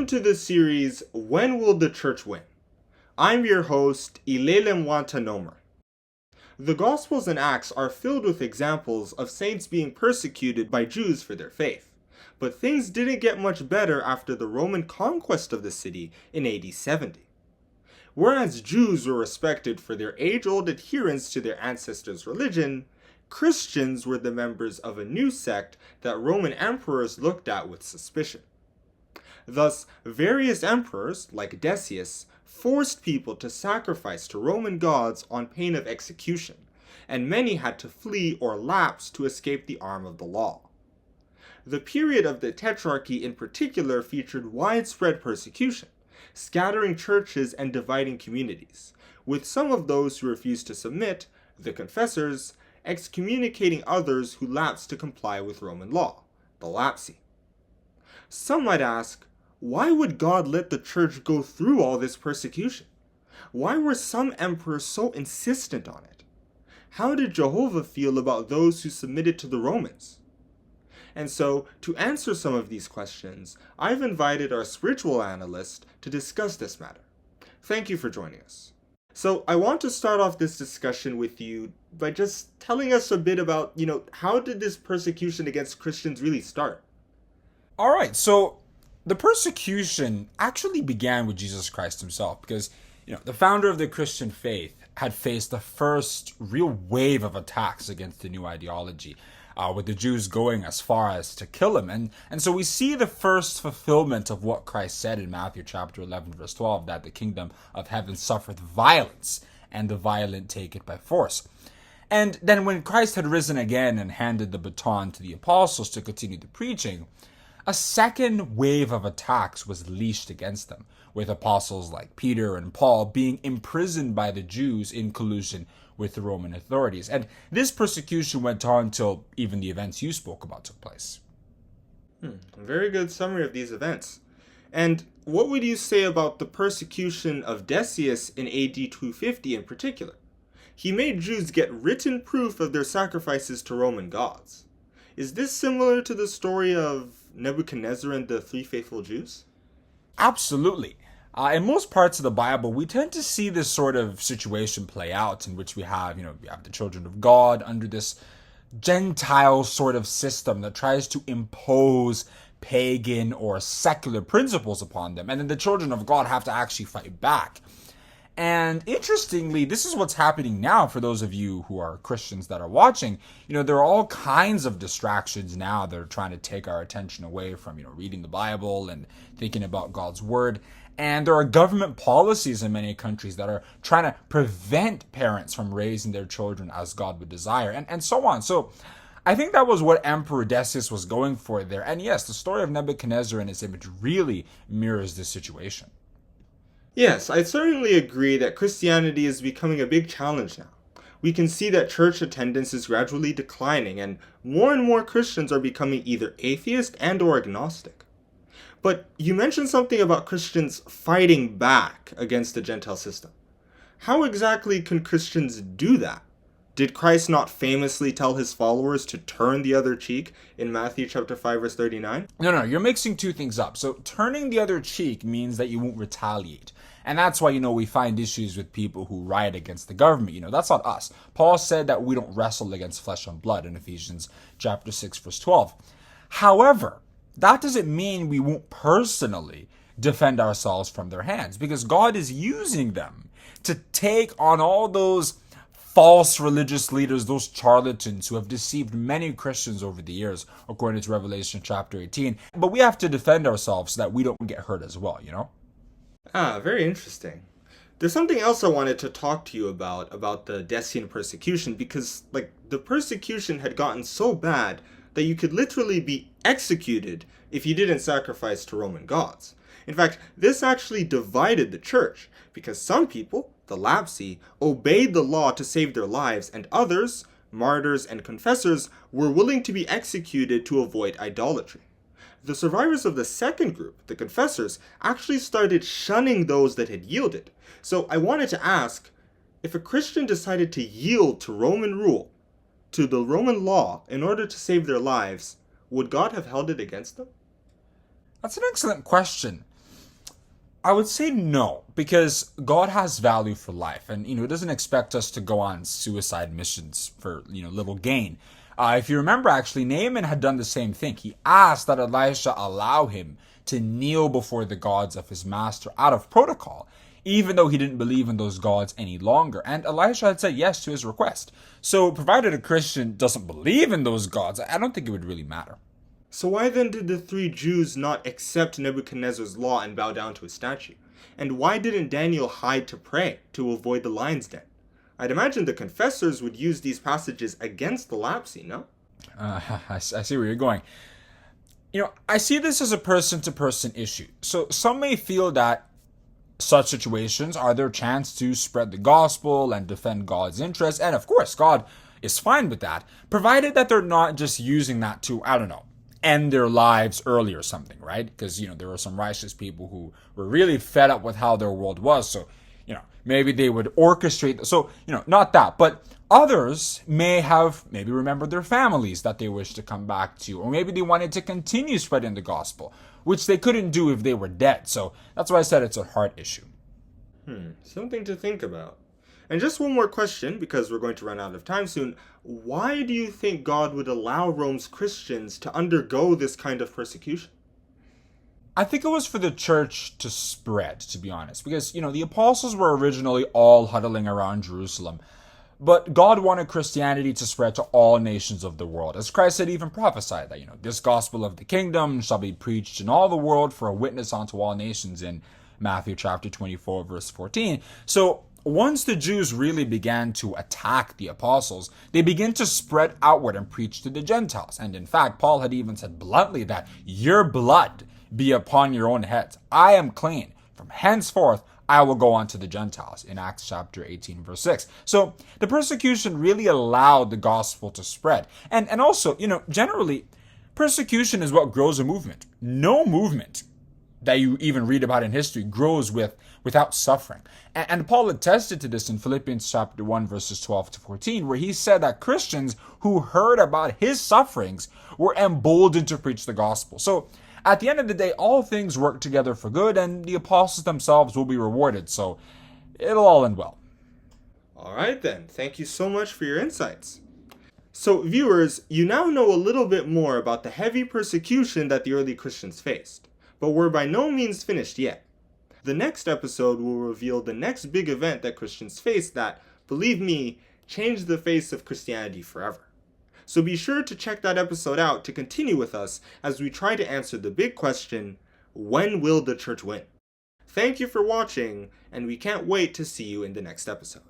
to the series, When Will the Church Win? I'm your host, Ilelemwanta Nomaren. The Gospels and Acts are filled with examples of saints being persecuted by Jews for their faith. But things didn't get much better after the Roman conquest of the city in AD 70. Whereas Jews were respected for their age-old adherence to their ancestors' religion, Christians were the members of a new sect that Roman emperors looked at with suspicion. Thus, various emperors, like Decius, forced people to sacrifice to Roman gods on pain of execution, and many had to flee or lapse to escape the arm of the law. The period of the Tetrarchy in particular featured widespread persecution, scattering churches and dividing communities, with some of those who refused to submit, the confessors, excommunicating others who lapsed to comply with Roman law, the lapsi. Some might ask, why would God let the church go through all this persecution? Why were some emperors so insistent on it? How did Jehovah feel about those who submitted to the Romans? And so, to answer some of these questions, I've invited our spiritual analyst to discuss this matter. Thank you for joining us. So, I want to start off this discussion with you by just telling us a bit about, how did this persecution against Christians really start? All right, so the persecution actually began with Jesus Christ himself because, the founder of the Christian faith had faced the first real wave of attacks against the new ideology, with the Jews going as far as to kill him. And so we see the first fulfillment of what Christ said in Matthew chapter 11, verse 12, that the kingdom of heaven suffereth violence, and the violent take it by force. And then when Christ had risen again and handed the baton to the apostles to continue the preaching, a second wave of attacks was leashed against them, with apostles like Peter and Paul being imprisoned by the Jews in collusion with the Roman authorities. And this persecution went on till even the events you spoke about took place. Very good summary of these events. And what would you say about the persecution of Decius in AD 250 in particular? He made Jews get written proof of their sacrifices to Roman gods. Is this similar to the story of Nebuchadnezzar and the three faithful Jews? Absolutely. In most parts of the Bible, we tend to see this sort of situation play out in which we have the children of God under this Gentile sort of system that tries to impose pagan or secular principles upon them. And then the children of God have to actually fight back. And interestingly, this is what's happening now for those of you who are Christians that are watching. There are all kinds of distractions now that are trying to take our attention away from, reading the Bible and thinking about God's word. And there are government policies in many countries that are trying to prevent parents from raising their children as God would desire, and so on. So I think that was what Emperor Decius was going for there. And yes, the story of Nebuchadnezzar and his image really mirrors this situation. Yes, I certainly agree that Christianity is becoming a big challenge now. We can see that church attendance is gradually declining, and more Christians are becoming either atheist and or agnostic. But you mentioned something about Christians fighting back against the Gentile system. How exactly can Christians do that? Did Christ not famously tell his followers to turn the other cheek in Matthew chapter 5, verse 39? No, you're mixing two things up. So turning the other cheek means that you won't retaliate. And that's why, we find issues with people who riot against the government. That's not us. Paul said that we don't wrestle against flesh and blood in Ephesians chapter 6, verse 12. However, that doesn't mean we won't personally defend ourselves from their hands, because God is using them to take on all those false religious leaders, those charlatans who have deceived many Christians over the years, according to Revelation chapter 18. But we have to defend ourselves so that we don't get hurt as well, Very interesting. There's something else I wanted to talk to you about the Decian persecution, because, the persecution had gotten so bad that you could literally be executed if you didn't sacrifice to Roman gods. In fact, this actually divided the church, because some people, the lapsi, obeyed the law to save their lives, and others, martyrs and confessors, were willing to be executed to avoid idolatry. The survivors of the second group, the confessors, actually started shunning those that had yielded. So I wanted to ask, if a Christian decided to yield to Roman rule, to the Roman law, in order to save their lives, would God have held it against them? That's an excellent question. I would say no, because God has value for life, and He doesn't expect us to go on suicide missions for little gain. If you remember, actually, Naaman had done the same thing. He asked that Elisha allow him to kneel before the gods of his master out of protocol, even though he didn't believe in those gods any longer. And Elisha had said yes to his request. So, provided a Christian doesn't believe in those gods, I don't think it would really matter. So why then did the three Jews not accept Nebuchadnezzar's law and bow down to his statue? And why didn't Daniel hide to pray to avoid the lion's den? I'd imagine the confessors would use these passages against the lapsi, no? I see where you're going. I see this as a person-to-person issue. So some may feel that such situations are their chance to spread the gospel and defend God's interests. And of course, God is fine with that, provided that they're not just using that to, I don't know, end their lives early or something, right? Because, there were some righteous people who were really fed up with how their world was. So, maybe they would orchestrate. So, not that. But others maybe remembered their families that they wished to come back to. Or maybe they wanted to continue spreading the gospel, which they couldn't do if they were dead. So that's why I said it's a heart issue. Something to think about. And just one more question, because we're going to run out of time soon. Why do you think God would allow Rome's Christians to undergo this kind of persecution? I think it was for the church to spread, to be honest. Because, the apostles were originally all huddling around Jerusalem. But God wanted Christianity to spread to all nations of the world. As Christ had even prophesied that, this gospel of the kingdom shall be preached in all the world for a witness unto all nations in Matthew chapter 24, verse 14. So, once the Jews really began to attack the apostles, they began to spread outward and preach to the Gentiles. And in fact, Paul had even said bluntly that your blood be upon your own heads. I am clean. From henceforth, I will go on to the Gentiles in Acts chapter 18, verse 6. So the persecution really allowed the gospel to spread. And also, generally, persecution is what grows a movement. No movement that you even read about in history grows without suffering. And Paul attested to this in Philippians chapter 1, verses 12 to 14, where he said that Christians who heard about his sufferings were emboldened to preach the gospel. So at the end of the day, all things work together for good, and the apostles themselves will be rewarded. So it'll all end well. All right then. Thank you so much for your insights. So viewers, you now know a little bit more about the heavy persecution that the early Christians faced. But we're by no means finished yet. The next episode will reveal the next big event that Christians faced that, believe me, changed the face of Christianity forever. So be sure to check that episode out to continue with us as we try to answer the big question, when will the church win? Thank you for watching, and we can't wait to see you in the next episode.